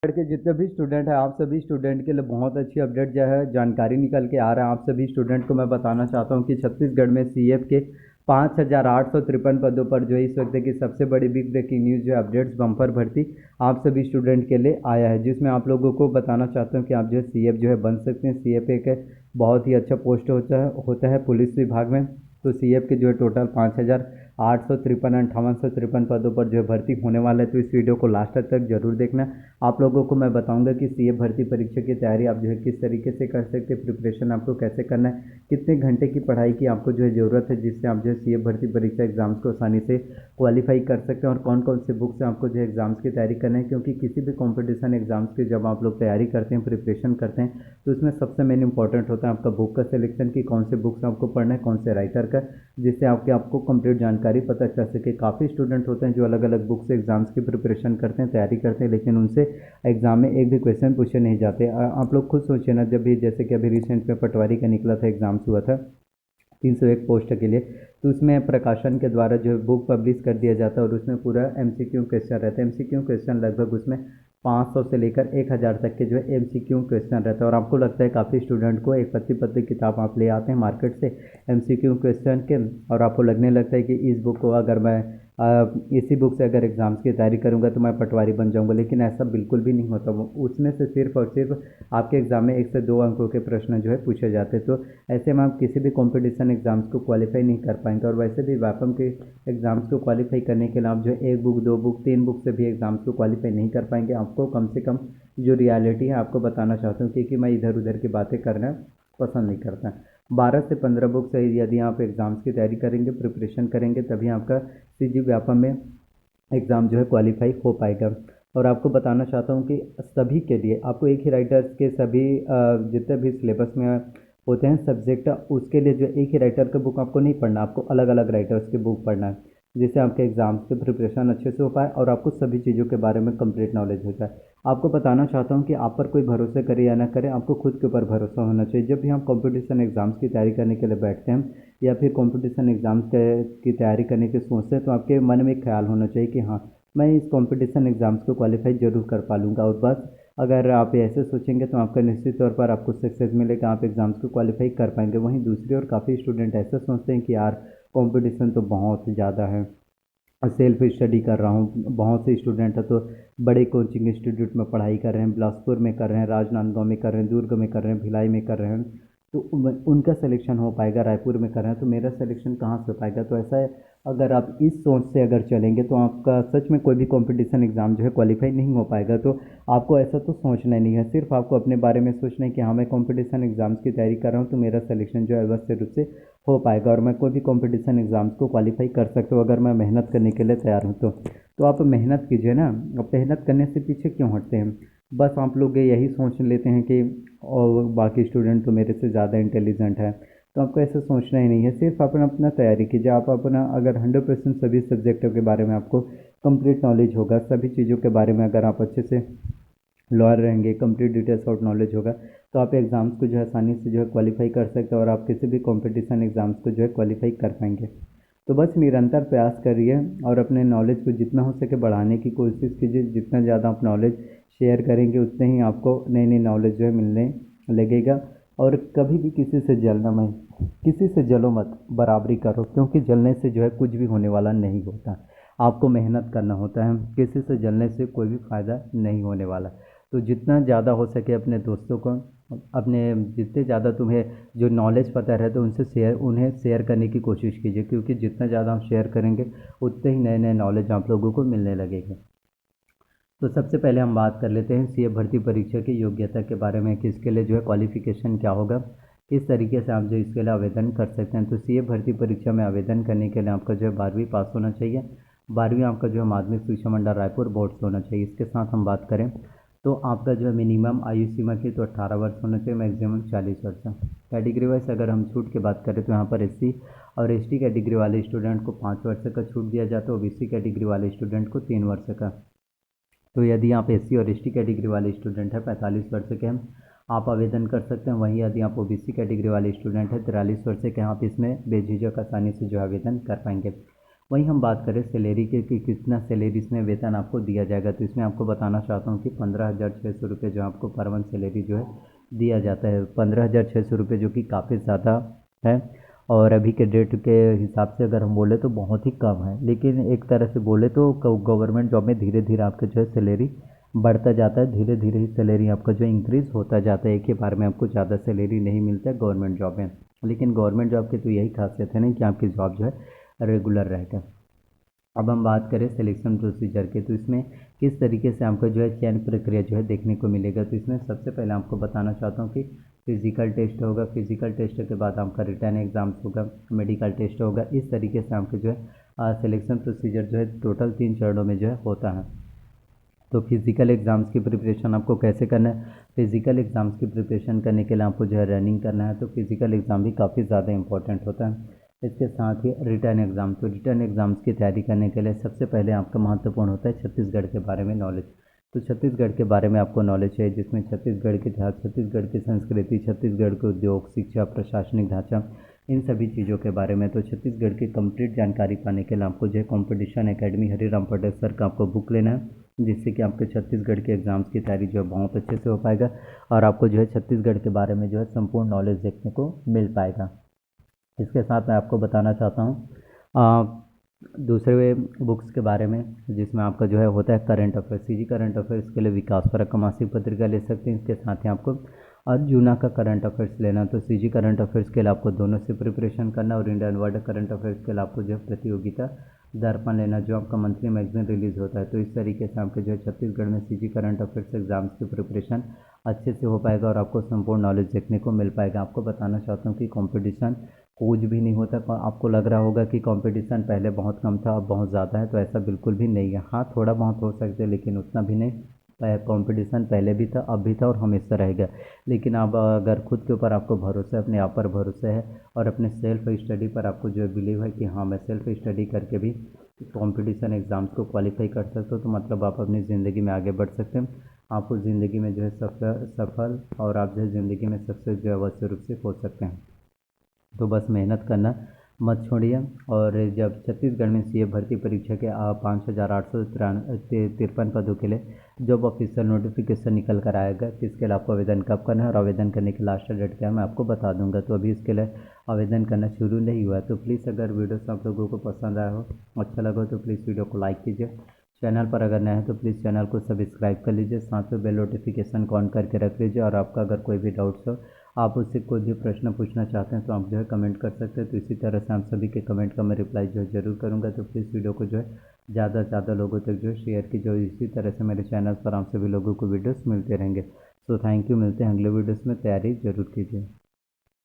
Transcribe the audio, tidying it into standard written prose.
के जितने भी स्टूडेंट हैं, आप सभी स्टूडेंट के लिए बहुत अच्छी अपडेट जो है जानकारी निकल के आ रहा है। आप सभी स्टूडेंट को मैं बताना चाहता हूँ कि छत्तीसगढ़ में सीएफ के 5,853 पदों पर जो है इस वक्त की सबसे बड़ी बिग ब्रेकिंग न्यूज़ जो है अपडेट्स बम्पर भर्ती आप सभी स्टूडेंट के लिए आया है, जिसमें आप लोगों को बताना चाहता हूँ कि आप जो है सीएफ जो है बन सकते हैं। सीएफ एक बहुत ही अच्छा पोस्ट होता है पुलिस विभाग में। तो सीएफ के जो है टोटल 5,853 पदों पर जो है भर्ती होने वाला है। तो इस वीडियो को लास्ट तक जरूर देखना। आप लोगों को मैं बताऊंगा कि सीए भर्ती परीक्षा की तैयारी आप जो है किस तरीके से कर सकते हैं, प्रिपरेशन आपको कैसे करना है, कितने घंटे की पढ़ाई की आपको जो है ज़रूरत है, जिससे आप जो है सीए भर्ती परीक्षा एग्जाम्स को आसानी से क्वालिफाई कर सकते हैं, और कौन कौन से बुक से आपको जो है एग्जाम्स की तैयारी करना है। क्योंकि किसी भी कॉम्पिटिशन एग्जाम्स की जब आप लोग तैयारी करते हैं, प्रिपरेशन करते हैं, तो उसमें सबसे मेन इंपॉर्टेंट होता है आपका बुक का सिलेक्शन, की कौन से बुक्स आपको पढ़ना है, कौन से राइटर का, जिससे आपको कंप्लीट जानकारी पता चल सके। काफ़ी स्टूडेंट होते हैं जो अलग अलग बुक से एग्जाम्स की प्रिपरेशन करते हैं, तैयारी करते हैं, लेकिन उनसे एग्जाम में एक भी क्वेश्चन पूछे नहीं जाते। आप लोग खुद सोचिए ना, जब भी जैसे कि अभी रिसेंट में पटवारी का निकला था, एग्जाम्स हुआ था 301 पोस्ट के लिए, तो उसमें प्रकाशन के द्वारा जो बुक पब्लिश कर दिया जाता है और उसमें पूरा एमसीक्यू क्वेश्चन रहता है। एमसीक्यू क्वेश्चन लगभग उसमें 500 से लेकर 1000 तक के जो है एमसीक्यू क्वेश्चन रहता है। और आपको लगता है काफ़ी स्टूडेंट को एक पत्ती पत्ती किताब आप ले आते हैं मार्केट से एमसीक्यू क्वेश्चन के, और आपको लगने लगता है कि इस बुक को अगर मैं इसी बुक से अगर एग्ज़ाम्स की तैयारी करूंगा तो मैं पटवारी बन जाऊंगा। लेकिन ऐसा बिल्कुल भी नहीं होता। वो उसमें से सिर्फ और सिर्फ आपके एग्ज़ाम में 1 से 2 अंकों के प्रश्न जो है पूछे जाते हैं। तो ऐसे में आप किसी भी कंपटीशन एग्ज़ाम्स को क्वालिफाई नहीं कर पाएंगे। और वैसे भी व्यापम के एग्ज़ाम्स को क्वालिफाई करने के लिए आप जो है 1 बुक, 2 बुक, 3 बुक से भी एग्ज़ाम्स को क्वालिफाई नहीं कर पाएंगे। आपको कम से कम जो रियलिटी है आपको बताना चाहता हूँ, क्योंकि मैं इधर उधर की बातें करना पसंद नहीं करता। 12 से 15 बुक से यदि आप एग्ज़ाम्स की तैयारी करेंगे, प्रिपरेशन करेंगे, तभी आपका सीजी व्यापम में एग्ज़ाम जो है क्वालिफाई हो पाएगा। और आपको बताना चाहता हूँ कि सभी के लिए आपको एक ही राइटर्स के सभी जितने भी सिलेबस में होते हैं सब्जेक्ट, उसके लिए जो एक ही राइटर का बुक आपको नहीं पढ़ना, आपको अलग अलग राइटर्स के बुक पढ़ना है, जिससे आपके एग्ज़ाम्स के प्रिपरेशन अच्छे से हो पाए और आपको सभी चीज़ों के बारे में कंप्लीट नॉलेज हो जाए। आपको बताना चाहता हूँ कि आप पर कोई भरोसा करे या ना करे, आपको खुद के ऊपर भरोसा होना चाहिए। जब भी हम कंपटीशन एग्ज़ाम्स की तैयारी करने के लिए बैठते हैं या फिर कंपटीशन एग्ज़ाम्स की तैयारी करने की सोचते हैं, तो आपके मन में एक ख्याल होना चाहिए कि हाँ, मैं इस कंपटीशन एग्ज़ाम्स को क्वालिफाई ज़रूर कर पा लूँगा। और बस अगर आप ऐसे सोचेंगे तो आपका निश्चित तौर पर आपको सक्सेस मिलेगा, आप एग्ज़ाम्स को क्वालिफाई कर पाएंगे। वहीं दूसरी ओर काफ़ी स्टूडेंट ऐसे सोचते हैं कि यार कंपटीशन तो बहुत ज़्यादा है, सेल्फ स्टडी कर रहा हूँ। बहुत से स्टूडेंट हैं तो बड़े कोचिंग इंस्टीट्यूट में पढ़ाई कर रहे हैं, बिलासपुर में कर रहे हैं, राजनांदगांव में कर रहे हैं, दुर्ग में कर रहे हैं, भिलाई में कर रहे हैं, तो उनका सिलेक्शन हो पाएगा। रायपुर में कर रहे हैं तो मेरा सिलेक्शन कहाँ से हो पाएगा। तो ऐसा है, अगर आप इस सोच से अगर चलेंगे तो आपका सच में कोई भी कंपटीशन एग्ज़ाम जो है क्वालिफाई नहीं हो पाएगा। तो आपको ऐसा तो सोचना नहीं है, सिर्फ आपको अपने बारे में सोचना है कि हाँ, मैं कंपटीशन एग्ज़ाम्स की तैयारी कर रहा हूँ तो मेरा सिलेक्शन जो है अवश्य रूप से हो पाएगा और मैं कोई भी कंपटीशन एग्ज़ाम्स को क्वालिफाई कर सकता हूँ अगर मैं मेहनत करने के लिए तैयार हूँ तो आप मेहनत कीजिए ना। अब मेहनत करने से पीछे क्यों हटते हैं। बस आप लोग यही सोच लेते हैं कि और बाकी स्टूडेंट तो मेरे से ज़्यादा इंटेलिजेंट है, तो आपको ऐसा सोचना ही नहीं है। सिर्फ अपना अपना तैयारी कीजिए। आप अपना अगर 100% सभी सब्जेक्टों के बारे में आपको कंप्लीट नॉलेज होगा, सभी चीज़ों के बारे में अगर आप अच्छे से लॉयर रहेंगे, कंप्लीट डिटेल्स आउट नॉलेज होगा, तो आप एग्ज़ाम्स को जो है आसानी से जो है क्वालिफाई कर सकते हैं और आप किसी भी कंपटीशन एग्ज़ाम्स को जो है क्वालिफाई कर पाएंगे। तो बस निरंतर प्रयास करिए और अपने नॉलेज को जितना हो सके बढ़ाने की कोशिश कीजिए। जितना ज़्यादा आप नॉलेज शेयर करेंगे उतने ही आपको नई नई नॉलेज जो है मिलने लगेगा। और कभी भी किसी से जलना मत, किसी से जलो मत, बराबरी करो, क्योंकि जलने से जो है कुछ भी होने वाला नहीं होता। आपको मेहनत करना होता है, किसी से जलने से कोई भी फ़ायदा नहीं होने वाला। तो जितना ज़्यादा हो सके अपने दोस्तों को, अपने जितने ज़्यादा तुम्हें जो नॉलेज पता रहता है उन्हें शेयर करने की कोशिश कीजिए, क्योंकि जितना ज़्यादा आप शेयर करेंगे उतने ही नए नए नॉलेज आप लोगों को मिलने लगेंगे। तो सबसे पहले हम बात कर लेते हैं सीए भर्ती परीक्षा की योग्यता के बारे में कि इसके लिए जो है क्वालिफिकेशन क्या होगा, किस तरीके से आप जो इसके लिए आवेदन कर सकते हैं। तो सीए भर्ती परीक्षा में आवेदन करने के लिए आपका जो है 12वीं पास होना चाहिए। 12वीं आपका जो है माध्यमिक शिक्षा मंडल रायपुर बोर्ड से होना चाहिए। इसके साथ हम बात करें तो आपका जो है मिनिमम आयु सीमा की तो 18 वर्ष होना चाहिए, मैक्सिमम 40 वर्ष। कैटेगरी वाइज अगर हम छूट की बात करें तो यहाँ पर एससी और एसटी कैटेगरी वाले स्टूडेंट को 5 वर्ष का छूट दिया जाता है, ओबीसी कैटेगरी वाले स्टूडेंट को 3 वर्ष का। तो यदि आप एससी और एसटी कैटेगरी वाले स्टूडेंट हैं 45 वर्ष के हैं, आप आवेदन कर सकते हैं। वहीं यदि आप ओबीसी कैटेगरी वाले स्टूडेंट हैं 43 वर्ष के हैं, आप इसमें बेझिझक आसानी से जो आवेदन कर पाएंगे। वहीं हम बात करें सैलरी के कि कितना सैलरी इसमें वेतन आपको दिया जाएगा, तो इसमें आपको बताना चाहता हूँ कि 15,600 रुपये जो आपको पर मंथ सैलरी जो है दिया जाता है। 15,600 रुपये जो कि काफ़ी ज़्यादा है, और अभी के डेट के हिसाब से अगर हम बोले तो बहुत ही कम है। लेकिन एक तरह से बोले तो गवर्नमेंट जॉब में धीरे धीरे आपका जो है सैलरी बढ़ता जाता है, धीरे धीरे ही सैलरी आपका जो इंक्रीज़ होता जाता है। एक ही बार में आपको ज़्यादा सैलरी नहीं मिलता है गवर्नमेंट जॉब में। लेकिन गवर्नमेंट जॉब की तो यही खासियत है ना कि आपकी जॉब जो है रेगुलर रहेगा। अब हम बात करें सिलेक्शन प्रोसीजर के, तो इसमें किस तरीके से आपको जो है चयन प्रक्रिया जो है देखने को मिलेगा। तो इसमें सबसे पहले आपको बताना चाहता हूँ कि फिजिकल टेस्ट होगा, फिजिकल टेस्ट के बाद आपका रिटर्न एग्जाम्स होगा, मेडिकल टेस्ट होगा। इस तरीके से आपके जो है सिलेक्शन प्रोसीजर जो है टोटल 3 चरणों में जो है होता है। तो फिज़िकल एग्ज़ाम्स की प्रिपरेशन आपको कैसे करना है, फिज़िकल एग्ज़ाम्स की प्रिपरेशन करने के लिए आपको जो है रनिंग करना है, तो फिज़िकल एग्ज़ाम भी काफ़ी ज़्यादा इंपॉर्टेंट होता है। इसके साथ ही रिटर्न एग्ज़ाम, तो रिटर्न एग्ज़ाम्स की तैयारी करने के लिए सबसे पहले आपका महत्वपूर्ण होता है छत्तीसगढ़ के बारे में नॉलेज। तो छत्तीसगढ़ के बारे में आपको नॉलेज है, जिसमें छत्तीसगढ़ के इतिहास, छत्तीसगढ़ की संस्कृति, छत्तीसगढ़ के उद्योग, शिक्षा, प्रशासनिक ढांचा, इन सभी चीज़ों के बारे में। तो छत्तीसगढ़ की कंप्लीट जानकारी पाने के लिए आपको जो है competition academy Hariram Patel sir का आपको बुक लेना है, जिससे कि आपके छत्तीसगढ़ के एग्ज़ाम्स की तैयारी जो है बहुत अच्छे से हो पाएगा, और आपको जो है छत्तीसगढ़ के बारे में जो है संपूर्ण नॉलेज देखने को मिल पाएगा। इसके साथ मैं आपको बताना चाहता हूँ दूसरे बुक्स के बारे में, जिसमें आपका जो है होता है current affairs. CG current affairs के लिए विकास परक का मासिक पत्रिका ले सकते हैं। इसके साथ ही आपको अर्जुना का करंट अफेयर्स लेना, तो सीजी करंट अफेयर्स के लिए आपको दोनों से प्रिपरेशन करना, और इंडियन वर्ल्ड करंट अफेयर्स के लिए आपको जो है प्रतियोगिता दर्पण लेना, जो आपका मंथली मैगजीन रिलीज़ होता है। तो इस तरीके से आपके जो है छत्तीसगढ़ में सीजी करंट अफेयर्स एग्जाम्स की प्रिपरेशन अच्छे से हो पाएगा, और आपको संपूर्ण नॉलेज देखने को मिल पाएगा। आपको बताना चाहता हूँ कि कंपटीशन कुछ भी नहीं होता। आपको लग रहा होगा कि कंपटीशन पहले बहुत कम था अब बहुत ज़्यादा है, तो ऐसा बिल्कुल भी नहीं है। हाँ, थोड़ा बहुत हो सकता है, लेकिन उतना भी नहीं। कंपटीशन पहले भी था, अब भी था, और हमेशा रहेगा। लेकिन अब अगर खुद के ऊपर आपको भरोसा है, अपने आप पर भरोसा है, और अपने सेल्फ स्टडी पर आपको जो है बिलीव है कि हाँ मैं सेल्फ स्टडी करके भी कंपटीशन एग्ज़ाम्स को क्वालिफाई कर सकते हो, तो मतलब आप अपनी ज़िंदगी में आगे बढ़ सकते हैं। आप उस ज़िंदगी में जो है सफल और आप जो है ज़िंदगी में सक्सेस जो है अवश्य रूप से हो सकते हैं। तो बस मेहनत करना मत छोड़िए। और जब छत्तीसगढ़ में सीए भर्ती परीक्षा के 5,853 पदों के लिए जॉब ऑफिशियल नोटिफिकेशन निकल कर आएगा कि इसके लिए आपको आवेदन कब करना है और आवेदन करने की लास्ट डेट क्या है मैं आपको बता दूंगा। तो अभी इसके लिए आवेदन करना शुरू नहीं हुआ है। तो प्लीज़ अगर वीडियो आप लोगों को पसंद आया हो, अच्छा लगा हो, तो प्लीज़ वीडियो को लाइक कीजिए। चैनल पर अगर नए हैं तो प्लीज़ चैनल को सब्सक्राइब कर लीजिए, साथ में बेल नोटिफिकेशन को ऑन करके रख लीजिए। और आपका अगर कोई भी डाउट्स हो, आप उससे कोई भी प्रश्न पूछना चाहते हैं, तो आप जो है कमेंट कर सकते हैं। तो इसी तरह से आप सभी के कमेंट का मैं रिप्लाई जो है ज़रूर करूँगा। तो प्लीज़ वीडियो को जो है ज़्यादा से ज़्यादा लोगों तक जो है शेयर कीजिए, इसी तरह से मेरे चैनल पर आप सभी लोगों को वीडियोस मिलते रहेंगे। सो थैंक यू, मिलते हैं अगले वीडियोस में, तैयारी ज़रूर कीजिए।